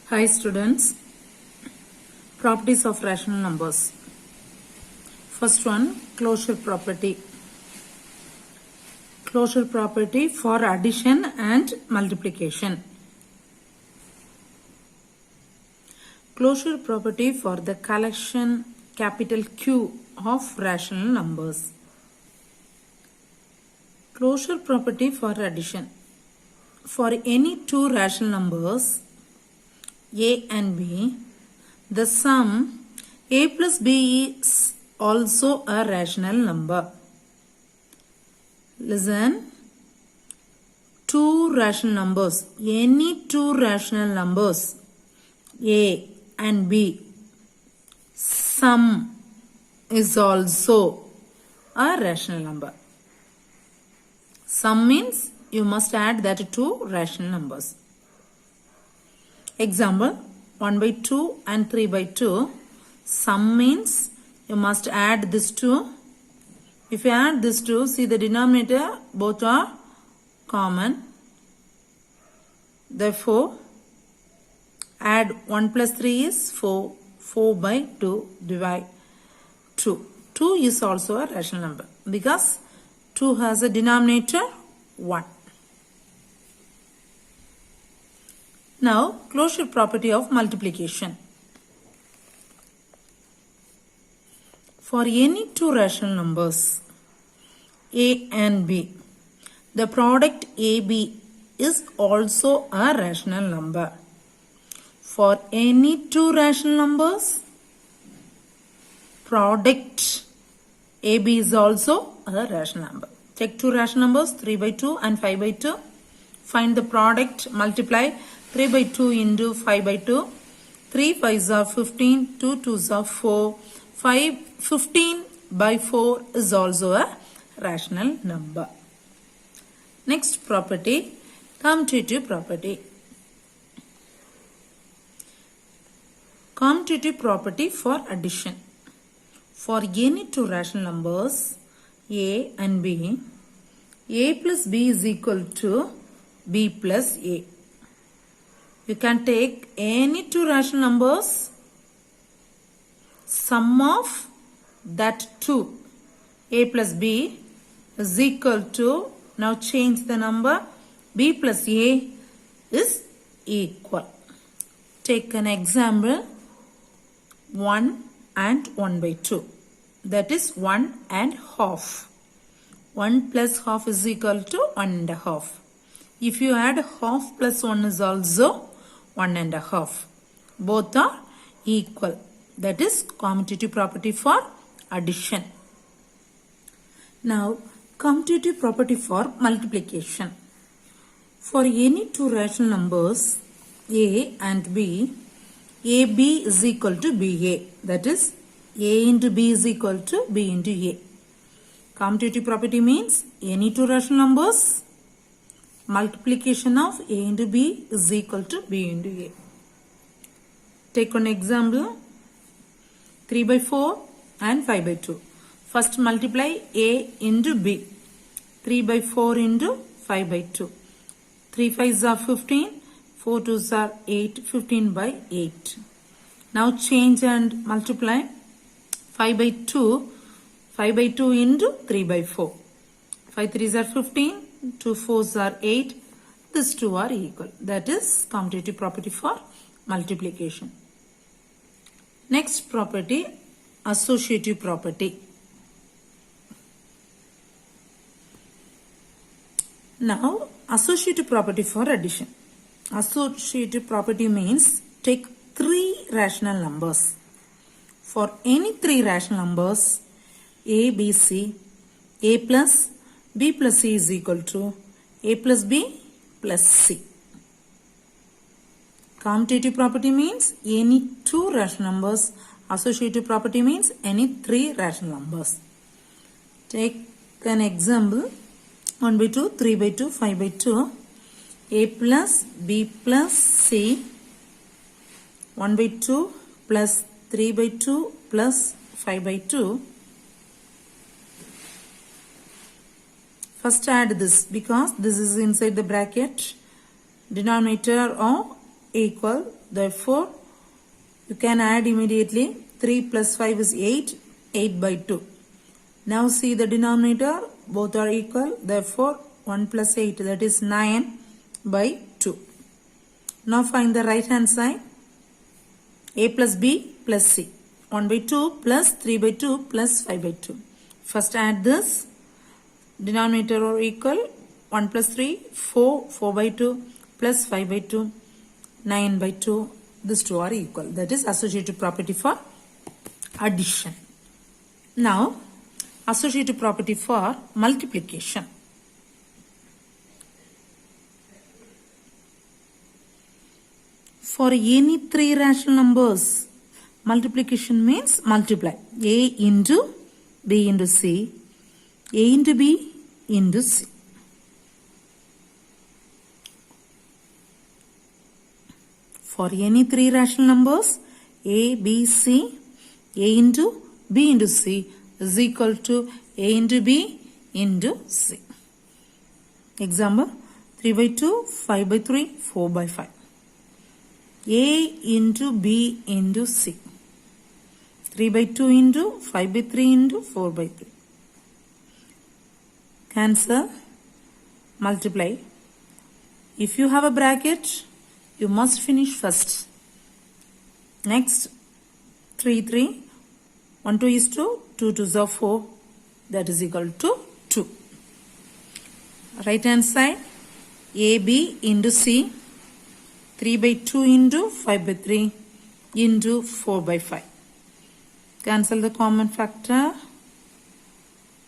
Hi students, properties of rational numbers. First one, closure property. Closure property for addition and multiplication. Closure property for the collection capital Q of rational numbers. Closure property for addition. For any two rational numbers A and B, the sum A plus B is also a rational number. Listen, two rational numbers, any two rational numbers A and B, sum is also a rational number. Sum means you must add that two rational numbers. Example, 1 by 2 and 3 by 2. Sum means you must add this two. If you add this two, see the denominator, both are common. Therefore, add 1 plus 3 is 4. 4 by 2 divide 2. 2 is also a rational number because 2 has a denominator 1. Now, closure property of multiplication. For any two rational numbers, A and B, the product AB is also a rational number. For any two rational numbers, product AB is also a rational number. Take two rational numbers, 3 by 2 and 5 by 2. Find the product, multiply 3 by 2 into 5 by 2. 3 5s are 15, 2 2s are 4. 15 by 4 is also a rational number. Next property, commutative property. Commutative property for addition. For any two rational numbers, A and B, A plus B is equal to B plus A. You can take any two rational numbers, sum of that two, A plus B is equal to, now change the number, B plus A is equal. Take an example, 1 and 1 by 2. That is 1 and half. 1 plus half is equal to 1 and a half. If you add half plus 1 is also 1 and a half. Both are equal. That is commutative property for addition. Now, commutative property for multiplication. For any two rational numbers, A and B, AB is equal to BA. That is, A into B is equal to B into A. Commutative property means any two rational numbers, multiplication of A into B is equal to B into A. Take one example, 3 by 4 and 5 by 2. First multiply A into B. 3 by 4 into 5 by 2. 3 5s are 15, 4 2s are 8, 15 by 8. Now change and multiply 5 by 2, 5 by 2 into 3 by 4. 5 3s are 15, 2 4s are 8. These two are equal. That is commutative property for multiplication. Next property, associative property. Now, associative property for addition. Associative property means take three rational numbers. For any three rational numbers, A, B, C, A plus B plus C is equal to A plus B plus C. Commutative property means any two rational numbers. Associative property means any three rational numbers. Take an example, 1 by 2, 3 by 2, 5 by 2. A plus B plus C, 1 by 2 plus 3 by 2 plus 5 by 2. First add this because this is inside the bracket. Denominator of equal. Therefore, you can add immediately. 3 plus 5 is 8. 8 by 2. Now see the denominator. Both are equal. Therefore, 1 plus 8, that is 9 by 2. Now find the right hand side. A plus B plus C. 1 by 2 plus 3 by 2 plus 5 by 2. First add this. Denominator are equal. 1 plus 3, 4, 4 by 2 plus 5 by 2, 9 by 2. These two are equal. That is associative property for addition. Now, associative property for multiplication. For any three rational numbers, multiplication means multiply. A into B into C, A into B into C. For any three rational numbers, A, B, C, A into B into C is equal to A into B into C. Example, 3 by 2, 5 by 3, 4 by 5. A into B into C. 3 by 2 into 5 by 3 into 4 by 3. Cancel, multiply. If you have a bracket, you must finish first. Next, 3, 3. 1, 2 is 2. 2 2s are 4. That is equal to 2. Right hand side, AB into C. 3 by 2 into 5 by 3 into 4 by 5. Cancel the common factor.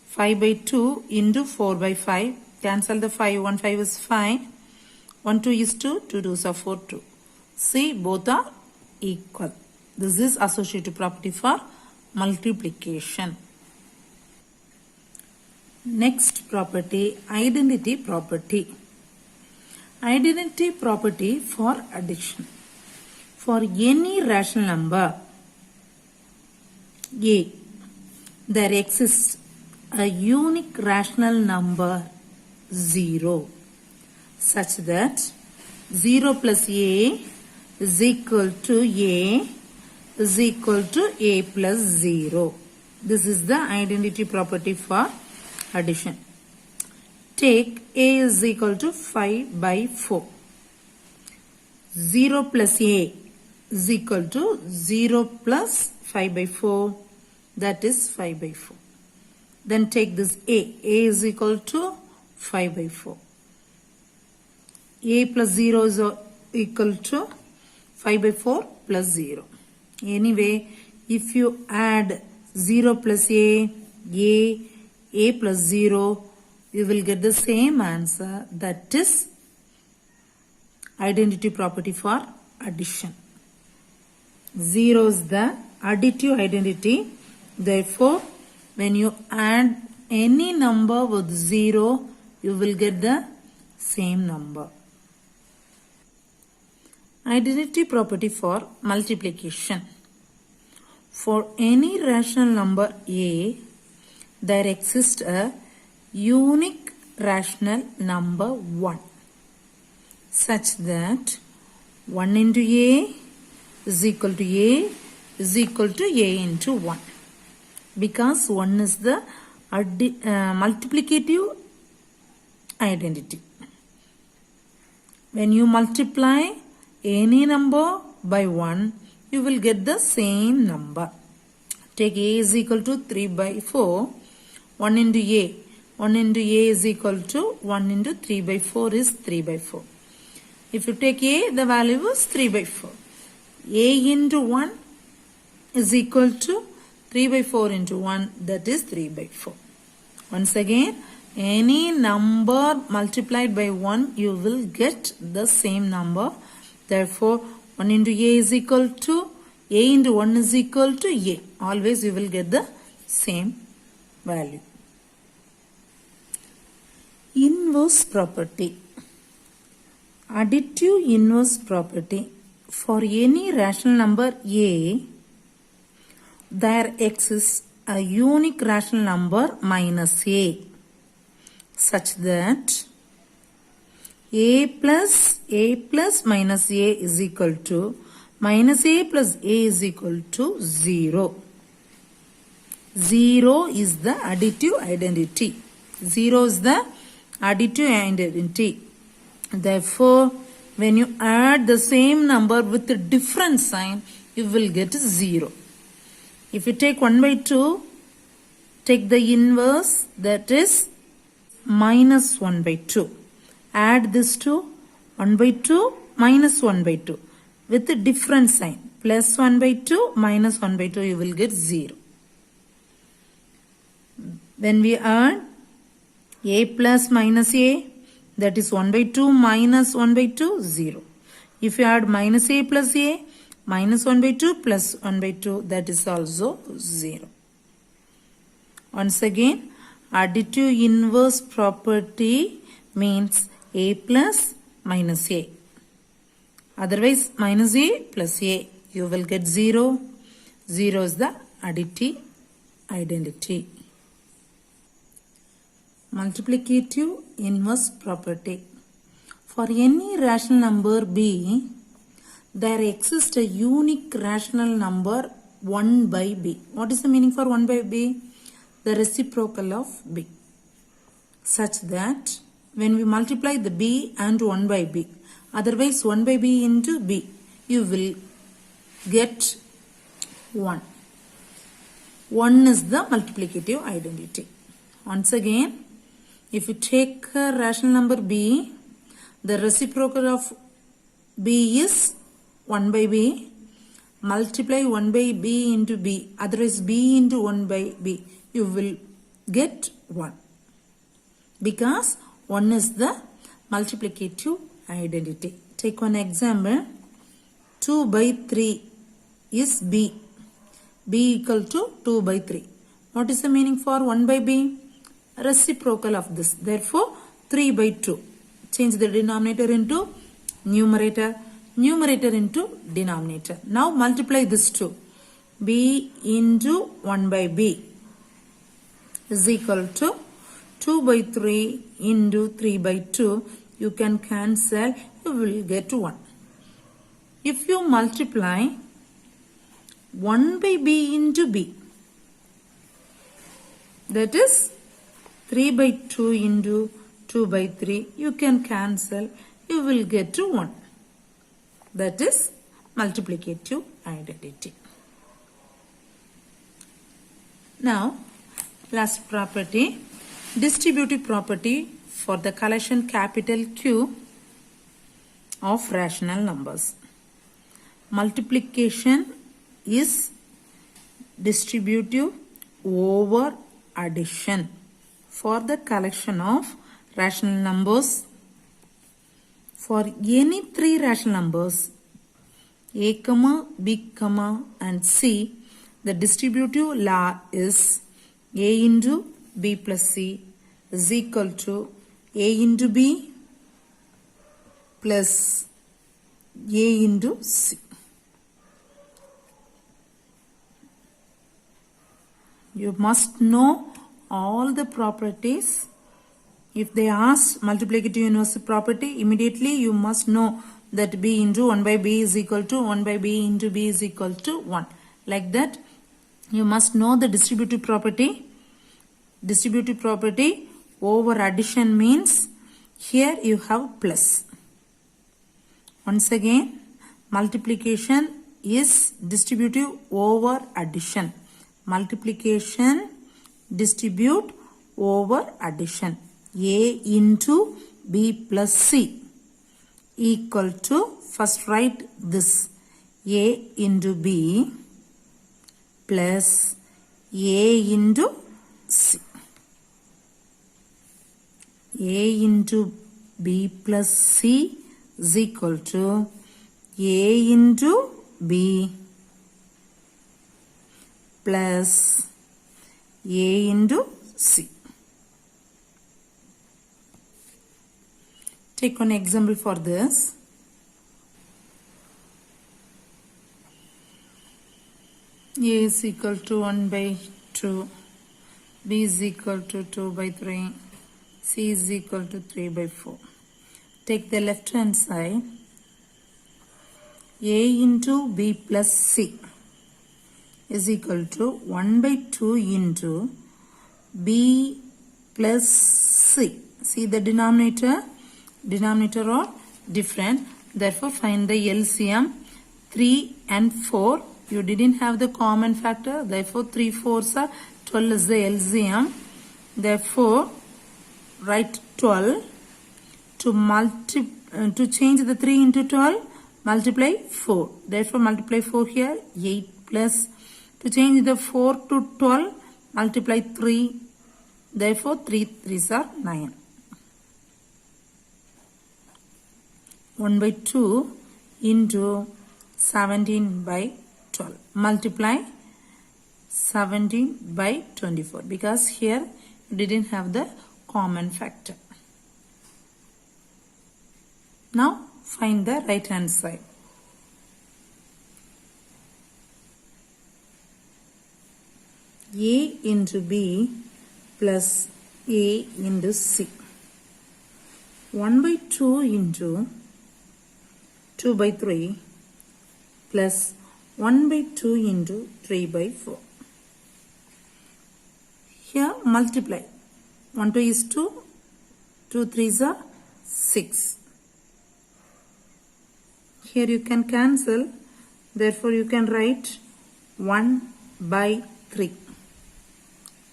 5 by 2 into 4 by 5. Cancel the 5. 1 5 is 5. 1 2 is 2. 2 2s are 4 2. See, both are equal. This is associative property for multiplication. Next property, identity property. Identity property for addition. For any rational number A, there exists a unique rational number 0 such that 0 plus A is equal to A is equal to A plus 0. This is the identity property for addition. Take A is equal to 5 by 4. 0 plus A is equal to 0 plus 5 by 4. That is 5 by 4. Then take this A. A is equal to 5 by 4. A plus 0 is equal to 5 by 4 plus 0. Anyway, if you add 0 plus A plus 0, you will get the same answer. That is identity property for addition. 0 is the additive identity. Therefore, when you add any number with 0, you will get the same number. Identity property for multiplication. For any rational number A, there exists a unique rational number 1 such that 1 into A is equal to A is equal to A into 1, because 1 is the multiplicative identity. When you multiply any number by 1, you will get the same number. Take A is equal to 3 by 4. 1 into A. 1 into A is equal to 1 into 3 by 4 is 3 by 4. If you take A, the value is 3 by 4. A into 1 is equal to 3 by 4 into 1, that is 3 by 4. Once again, any number multiplied by 1, you will get the same number. Therefore, 1 into A is equal to A into 1 is equal to A. Always you will get the same value. Inverse property. Additive inverse property. For any rational number A, there exists a unique rational number minus A such that a plus minus a is equal to minus a plus a is equal to 0. 0 is the additive identity. 0 is the additive identity. Therefore, when you add the same number with a different sign, you will get 0. If you take 1 by 2, take the inverse, that is minus 1 by 2. Add this to 1 by 2 minus 1 by 2 with a different sign. Plus 1 by 2 minus 1 by 2, you will get 0. When we add a plus minus a, that is 1 by 2 minus 1 by 2, 0. If you add minus a plus a, minus 1 by 2 plus 1 by 2, that is also 0. Once again, additive inverse property means a plus minus a. Otherwise, minus a plus a, you will get 0. 0 is the additive identity. Multiplicative inverse property. For any rational number b, there exists a unique rational number 1 by b. What is the meaning for 1 by b? The reciprocal of b. Such that when we multiply the b and 1 by b, otherwise 1 by b into b, you will get 1. 1 is the multiplicative identity. Once again, if you take a rational number b, the reciprocal of b is 1 by b. Multiply 1 by b into b, otherwise b into 1 by b, you will get 1. Because 1 is the multiplicative identity. Take one example. 2 by 3 is b. b equal to 2 by 3. What is the meaning for 1 by b? Reciprocal of this. Therefore, 3 by 2. Change the denominator into numerator. Numerator into denominator. Now multiply this 2. b into 1 by b is equal to 2 by 3 into 3 by 2. You can cancel. You will get 1. If you multiply 1 by b into b, that is 3 by 2 into 2 by 3, you can cancel. You will get 1. That is multiplicative identity. Now, last property, distributive property for the collection capital Q of rational numbers. Multiplication is distributive over addition for the collection of rational numbers. For any three rational numbers a, b, and c, the distributive law is a into b plus c is equal to a into b plus a into c. You must know all the properties. If they ask multiplicative inverse property, immediately you must know that b into 1 by b is equal to 1 by b into b is equal to 1. Like that, you must know the distributive property. Distributive property over addition means here you have plus. Once again, multiplication is distributive over addition. Multiplication distribute over addition. A into b plus c equal to, first write this, a into b plus a into c. A into b plus c is equal to a into b plus a into c. Take one example for this. A is equal to 1 by 2, b is equal to 2 by 3, c is equal to 3 by 4. take the left hand side. A into B plus C is equal to 1 by 2 into B plus C. See the denominator? Denominator are different. Therefore, find the LCM. 3 and 4. You didn't have the common factor. Therefore, 3 4s are 12 is the LCM. Therefore, write 12. To change the 3 into 12, multiply 4. Therefore, multiply 4 here. 8 plus. To change the 4 to 12, multiply 3. Therefore, 3 3s are 9. 1 by 2 into 17 by 12. Multiply 17 by 24 because here you didn't have the common factor. Now find the right hand side. A into B plus A into C. 1 by 2 into 2 by 3 plus 1 by 2 into 3 by 4. Here multiply. 1 2 is 2, 2 3s are 6. Here you can cancel. Therefore you can write 1 by 3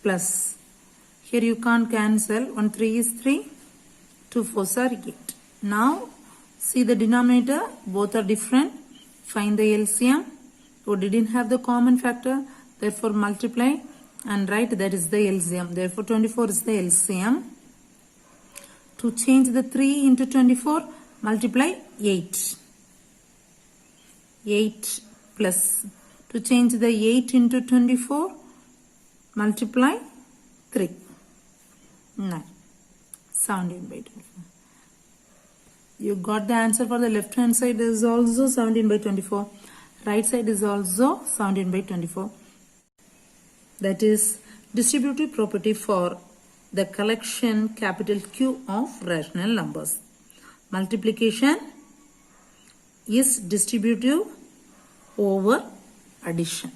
plus. Here you can't cancel. 1 3 is 3, 2 4s are 8. Now see the denominator, both are different. Find the LCM. You didn't have the common factor. Therefore, multiply and write that is the LCM. Therefore, 24 is the LCM. To change the 3 into 24, multiply 8. 8 plus. To change the 8 into 24, multiply 3. 9. 17 by 24. You got the answer for the left hand side is also 17 by 24. Right side is also 17 by 24. That is distributive property for the collection capital Q of rational numbers. Multiplication is distributive over addition.